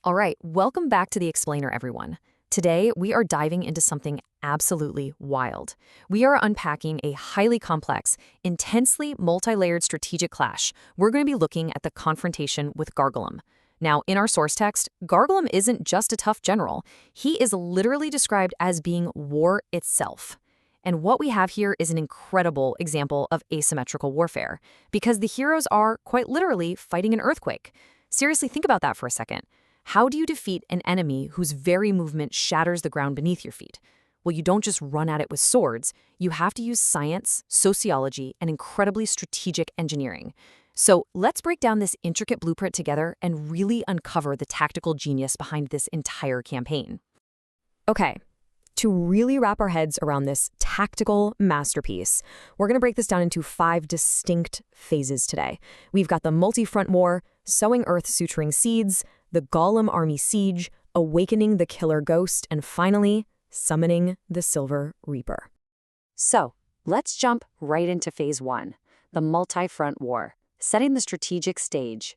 All right, welcome back to The Explainer, everyone. Today, we are diving into something absolutely wild. We are unpacking a highly complex, intensely multi-layered strategic clash. We're going to be looking at the confrontation with Gargulum. Now, in our source text, Gargulum isn't just a tough general. He is literally described as being war itself. And what we have here is an incredible example of asymmetrical warfare, because the heroes are, quite literally, fighting an earthquake. Seriously, think about that for a second. How do you defeat an enemy whose very movement shatters the ground beneath your feet? Well, you don't just run at it with swords. You have to use science, sociology, and incredibly strategic engineering. So let's break down this intricate blueprint together and really uncover the tactical genius behind this entire campaign. Okay, to really wrap our heads around this tactical masterpiece, we're going to break this down into 5 distinct phases today. We've got the multi-front war, sowing earth suturing seeds, the Golem army siege, awakening the killer ghost, and finally, summoning the Silver Reaper. So, let's jump right into phase 1, the multi-front war, setting the strategic stage.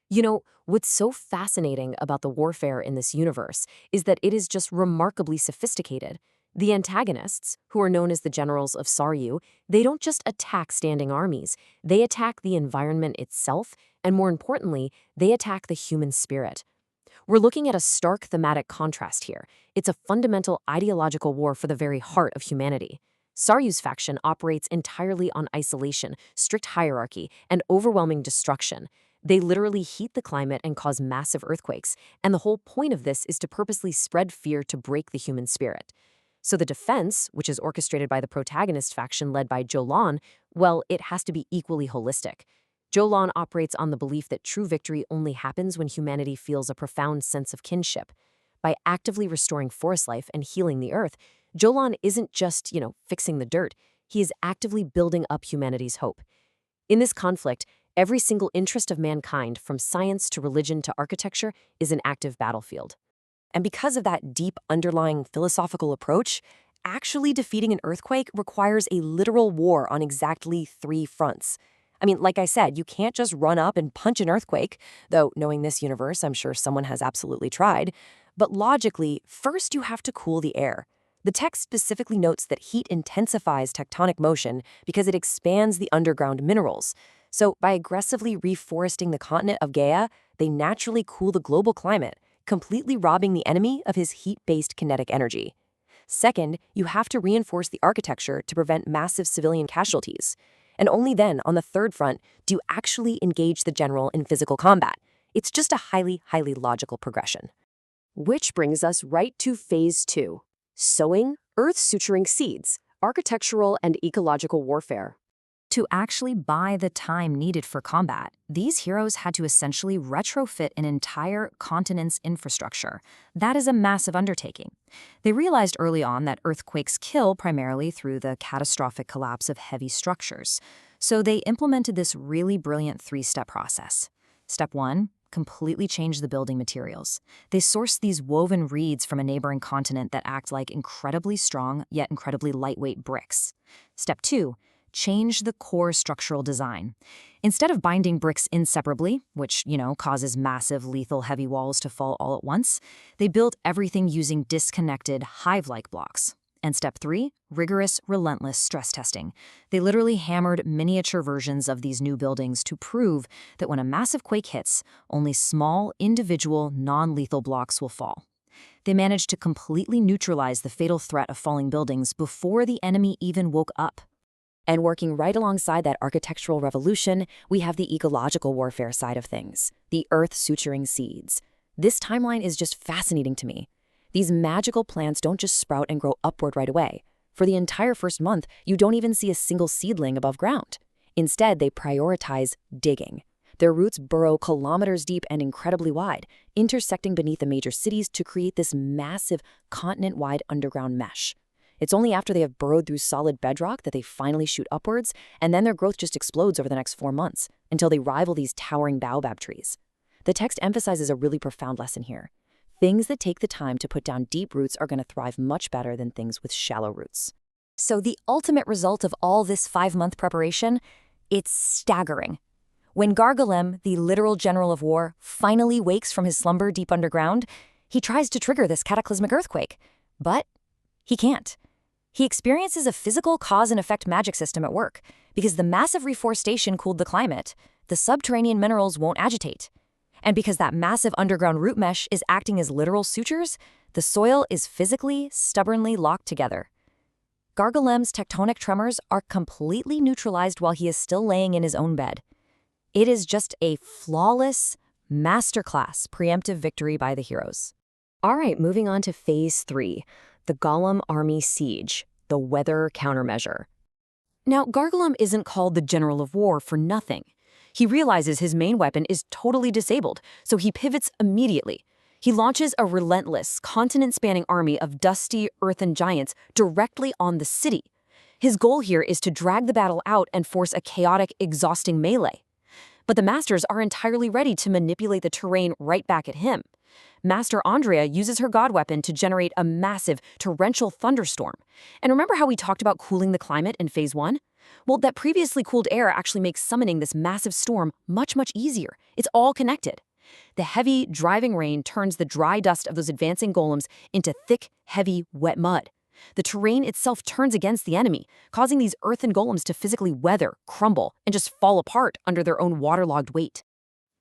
You know, what's so fascinating about the warfare in this universe is that it is just remarkably sophisticated. The antagonists, who are known as the generals of Saryu, they don't just attack standing armies, they attack the environment itself, and more importantly, they attack the human spirit. We're looking at a stark thematic contrast here. It's a fundamental ideological war for the very heart of humanity. Saryu's faction operates entirely on isolation, strict hierarchy, and overwhelming destruction. They literally heat the climate and cause massive earthquakes, and the whole point of this is to purposely spread fear to break the human spirit. So the defense, which is orchestrated by the protagonist faction led by Jolan, well, it has to be equally holistic. Jolan operates on the belief that true victory only happens when humanity feels a profound sense of kinship. By actively restoring forest life and healing the earth, Jolan isn't just, fixing the dirt. He is actively building up humanity's hope. In this conflict, every single interest of mankind, from science to religion to architecture, is an active battlefield. And because of that deep underlying philosophical approach, actually defeating an earthquake requires a literal war on exactly 3 fronts. I mean, like I said, you can't just run up and punch an earthquake, though knowing this universe, I'm sure someone has absolutely tried. But logically, first you have to cool the air. The text specifically notes that heat intensifies tectonic motion because it expands the underground minerals. So by aggressively reforesting the continent of Gaia, they naturally cool the global climate, completely robbing the enemy of his heat-based kinetic energy. Second, you have to reinforce the architecture to prevent massive civilian casualties. And only then, on the third front, do you actually engage the general in physical combat. It's just a highly logical progression. Which brings us right to phase 2, sowing earth-suturing seeds, architectural and ecological warfare. To actually buy the time needed for combat, these heroes had to essentially retrofit an entire continent's infrastructure. That is a massive undertaking. They realized early on that earthquakes kill primarily through the catastrophic collapse of heavy structures. So they implemented this really brilliant 3-step process. Step 1, completely change the building materials. They sourced these woven reeds from a neighboring continent that act like incredibly strong yet incredibly lightweight bricks. Step 2, change the core structural design. Instead of binding bricks inseparably, which, causes massive, lethal, heavy walls to fall all at once, they built everything using disconnected, hive-like blocks. And step 3, rigorous, relentless stress testing. They literally hammered miniature versions of these new buildings to prove that when a massive quake hits, only small, individual, non-lethal blocks will fall. They managed to completely neutralize the fatal threat of falling buildings before the enemy even woke up. And working right alongside that architectural revolution, we have the ecological warfare side of things, the earth-suturing seeds. This timeline is just fascinating to me. These magical plants don't just sprout and grow upward right away. For the entire first month, you don't even see a single seedling above ground. Instead, they prioritize digging. Their roots burrow kilometers deep and incredibly wide, intersecting beneath the major cities to create this massive continent-wide underground mesh. It's only after they have burrowed through solid bedrock that they finally shoot upwards, and then their growth just explodes over the next 4 months, until they rival these towering baobab trees. The text emphasizes a really profound lesson here. Things that take the time to put down deep roots are going to thrive much better than things with shallow roots. So the ultimate result of all this 5-month preparation? It's staggering. When Gargolem, the literal general of war, finally wakes from his slumber deep underground, he tries to trigger this cataclysmic earthquake. But he can't. He experiences a physical cause and effect magic system at work. Because the massive reforestation cooled the climate, the subterranean minerals won't agitate. And because that massive underground root mesh is acting as literal sutures, the soil is physically, stubbornly locked together. Gargolem's tectonic tremors are completely neutralized while he is still laying in his own bed. It is just a flawless, masterclass preemptive victory by the heroes. All right, moving on to Phase 3, the Golem Army Siege, the weather countermeasure. Now, Gargolem isn't called the General of War for nothing. He realizes his main weapon is totally disabled, so he pivots immediately. He launches a relentless, continent-spanning army of dusty, earthen giants directly on the city. His goal here is to drag the battle out and force a chaotic, exhausting melee. But the Masters are entirely ready to manipulate the terrain right back at him. Master Andrea uses her god weapon to generate a massive, torrential thunderstorm. And remember how we talked about cooling the climate in Phase 1? Well, that previously cooled air actually makes summoning this massive storm much, much easier. It's all connected. The heavy, driving rain turns the dry dust of those advancing golems into thick, heavy, wet mud. The terrain itself turns against the enemy, causing these earthen golems to physically weather, crumble, and just fall apart under their own waterlogged weight.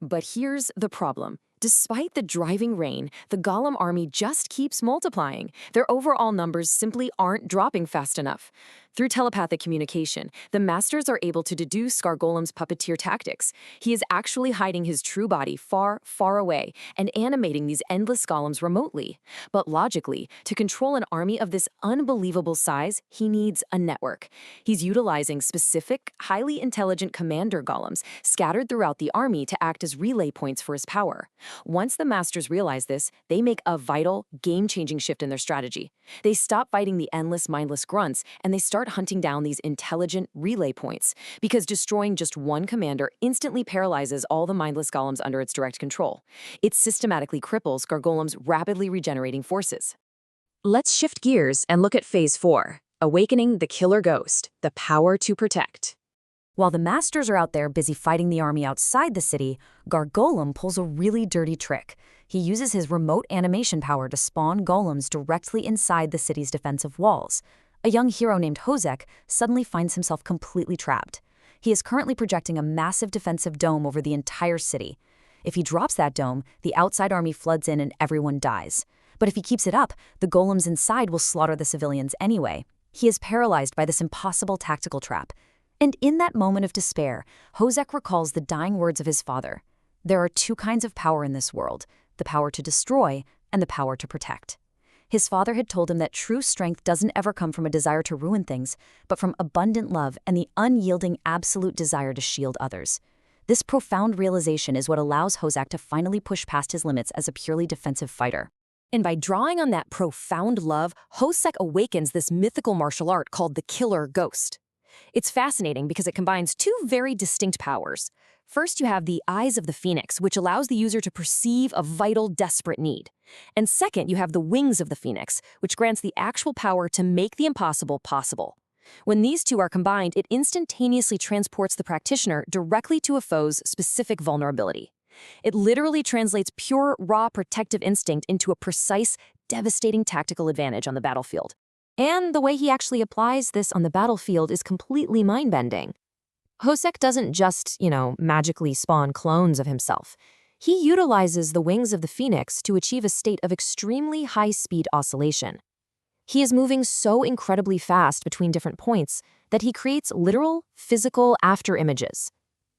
But here's the problem. Despite the driving rain, the Golem army just keeps multiplying. Their overall numbers simply aren't dropping fast enough. Through telepathic communication, the Masters are able to deduce Gargolem's puppeteer tactics. He is actually hiding his true body far, far away and animating these endless golems remotely. But logically, to control an army of this unbelievable size, he needs a network. He's utilizing specific, highly intelligent commander golems scattered throughout the army to act as relay points for his power. Once the Masters realize this, they make a vital, game-changing shift in their strategy. They stop fighting the endless, mindless grunts, and they start hunting down these intelligent relay points, because destroying just one commander instantly paralyzes all the mindless golems under its direct control. It systematically cripples Gargolem's rapidly regenerating forces. Let's shift gears and look at Phase 4, Awakening the Killer Ghost, the Power to Protect. While the Masters are out there busy fighting the army outside the city, Gargolem pulls a really dirty trick. He uses his remote animation power to spawn golems directly inside the city's defensive walls. A young hero named Hozek suddenly finds himself completely trapped. He is currently projecting a massive defensive dome over the entire city. If he drops that dome, the outside army floods in and everyone dies. But if he keeps it up, the golems inside will slaughter the civilians anyway. He is paralyzed by this impossible tactical trap. And in that moment of despair, Hozek recalls the dying words of his father. There are two kinds of power in this world, the power to destroy and the power to protect. His father had told him that true strength doesn't ever come from a desire to ruin things, but from abundant love and the unyielding absolute desire to shield others. This profound realization is what allows Hozek to finally push past his limits as a purely defensive fighter. And by drawing on that profound love, Hozek awakens this mythical martial art called the Killer Ghost. It's fascinating because it combines two very distinct powers. First, you have the Eyes of the Phoenix, which allows the user to perceive a vital, desperate need. And second, you have the Wings of the Phoenix, which grants the actual power to make the impossible possible. When these two are combined, it instantaneously transports the practitioner directly to a foe's specific vulnerability. It literally translates pure, raw protective instinct into a precise, devastating tactical advantage on the battlefield. And the way he actually applies this on the battlefield is completely mind-bending. Hozek doesn't just, magically spawn clones of himself. He utilizes the Wings of the Phoenix to achieve a state of extremely high-speed oscillation. He is moving so incredibly fast between different points that he creates literal, physical afterimages.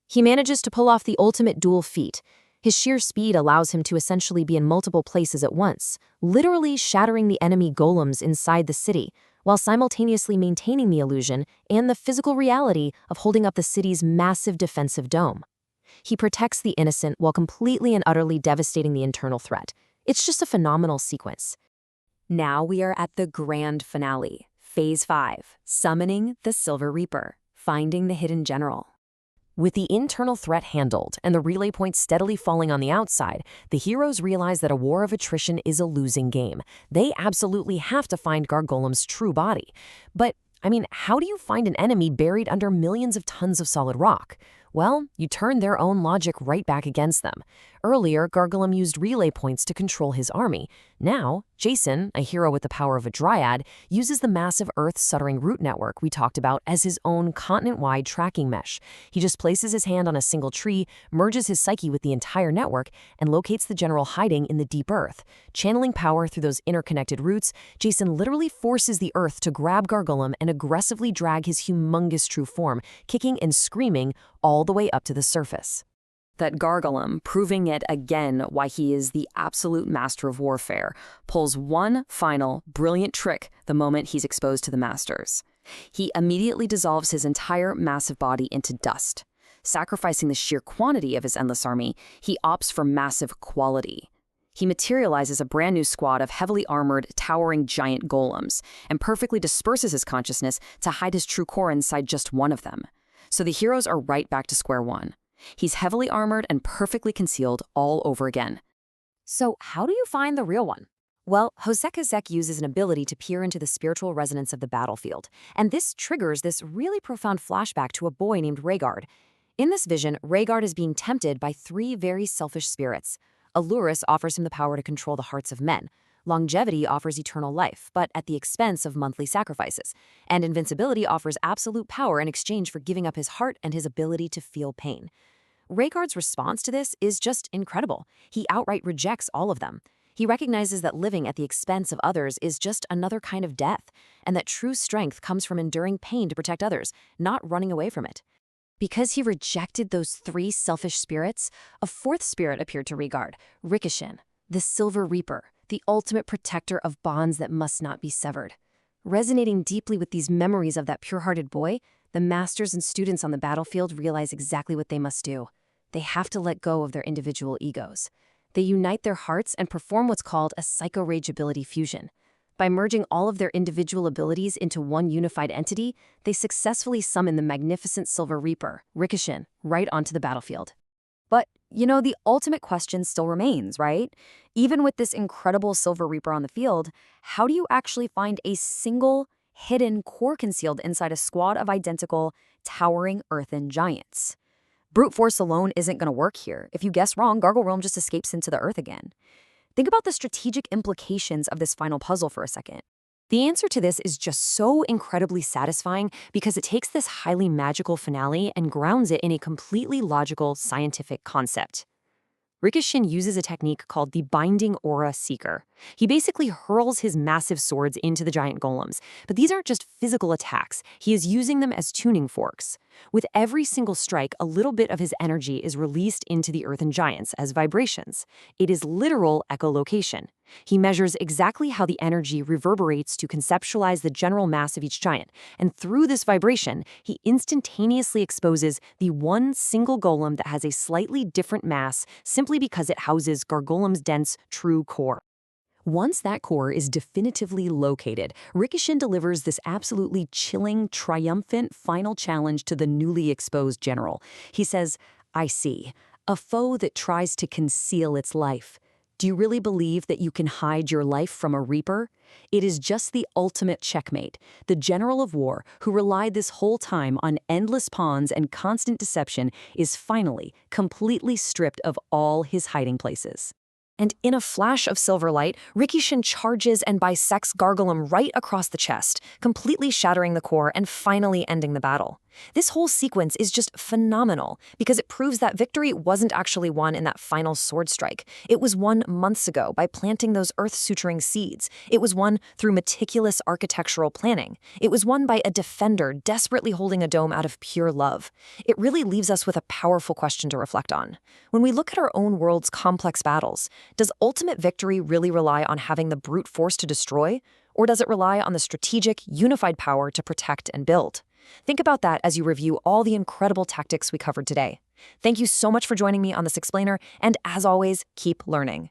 He manages to pull off the ultimate dual feat. His sheer speed allows him to essentially be in multiple places at once, literally shattering the enemy golems inside the city, while simultaneously maintaining the illusion and the physical reality of holding up the city's massive defensive dome. He protects the innocent while completely and utterly devastating the internal threat. It's just a phenomenal sequence. Now we are at the grand finale, Phase 5, Summoning the Silver Reaper, Finding the Hidden General. With the internal threat handled and the relay points steadily falling on the outside, the heroes realize that a war of attrition is a losing game. They absolutely have to find Gargolem's true body. But, how do you find an enemy buried under millions of tons of solid rock? Well, you turn their own logic right back against them. Earlier, Gargolem used relay points to control his army. Now, Jason, a hero with the power of a dryad, uses the massive Earth-suttering root network we talked about as his own continent-wide tracking mesh. He just places his hand on a single tree, merges his psyche with the entire network, and locates the general hiding in the deep Earth. Channeling power through those interconnected roots, Jason literally forces the Earth to grab Gargolem and aggressively drag his humongous true form, kicking and screaming all the way up to the surface. That Gargolem, proving it again why he is the absolute master of warfare, pulls one final, brilliant trick the moment he's exposed to the masters. He immediately dissolves his entire massive body into dust. Sacrificing the sheer quantity of his endless army, he opts for massive quality. He materializes a brand new squad of heavily armored, towering giant golems, and perfectly disperses his consciousness to hide his true core inside just one of them. So the heroes are right back to square one. He's heavily armored and perfectly concealed all over again. So how do you find the real one? Well, Hosekazek uses an ability to peer into the spiritual resonance of the battlefield, and this triggers this really profound flashback to a boy named Rhaegar. In this vision, Rhaegar is being tempted by three very selfish spirits. Alluris offers him the power to control the hearts of men. Longevity offers eternal life, but at the expense of monthly sacrifices. And invincibility offers absolute power in exchange for giving up his heart and his ability to feel pain. Rhaegar's response to this is just incredible. He outright rejects all of them. He recognizes that living at the expense of others is just another kind of death, and that true strength comes from enduring pain to protect others, not running away from it. Because he rejected those three selfish spirits, a fourth spirit appeared to Rhaegar, Rikishin, the Silver Reaper, the ultimate protector of bonds that must not be severed. Resonating deeply with these memories of that pure-hearted boy, the masters and students on the battlefield realize exactly what they must do. They have to let go of their individual egos. They unite their hearts and perform what's called a psycho-rage ability fusion. By merging all of their individual abilities into one unified entity, they successfully summon the magnificent Silver Reaper, Rikishin, right onto the battlefield. But, the ultimate question still remains, right? Even with this incredible Silver Reaper on the field, how do you actually find a single, hidden core concealed inside a squad of identical, towering earthen giants? Brute force alone isn't going to work here. If you guess wrong, Gargoyle just escapes into the earth again. Think about the strategic implications of this final puzzle for a second. The answer to this is just so incredibly satisfying because it takes this highly magical finale and grounds it in a completely logical scientific concept. Rikishin uses a technique called the Binding Aura Seeker. He basically hurls his massive swords into the giant golems, but these aren't just physical attacks. He is using them as tuning forks. With every single strike, a little bit of his energy is released into the earthen giants as vibrations. It is literal echolocation. He measures exactly how the energy reverberates to conceptualize the general mass of each giant, and through this vibration, he instantaneously exposes the one single golem that has a slightly different mass simply because it houses Gargolem's dense, true core. Once that core is definitively located, Rikishin delivers this absolutely chilling, triumphant final challenge to the newly exposed general. He says, "I see. A foe that tries to conceal its life. Do you really believe that you can hide your life from a Reaper? It is just the ultimate checkmate. The general of war, who relied this whole time on endless pawns and constant deception, is finally completely stripped of all his hiding places." And in a flash of silver light, Rikishin charges and bisects Gargolem right across the chest, completely shattering the core and finally ending the battle. This whole sequence is just phenomenal because it proves that victory wasn't actually won in that final sword strike. It was won months ago by planting those earth-suturing seeds. It was won through meticulous architectural planning. It was won by a defender desperately holding a dome out of pure love. It really leaves us with a powerful question to reflect on. When we look at our own world's complex battles, does ultimate victory really rely on having the brute force to destroy? Or does it rely on the strategic, unified power to protect and build? Think about that as you review all the incredible tactics we covered today. Thank you so much for joining me on this explainer, and as always, keep learning.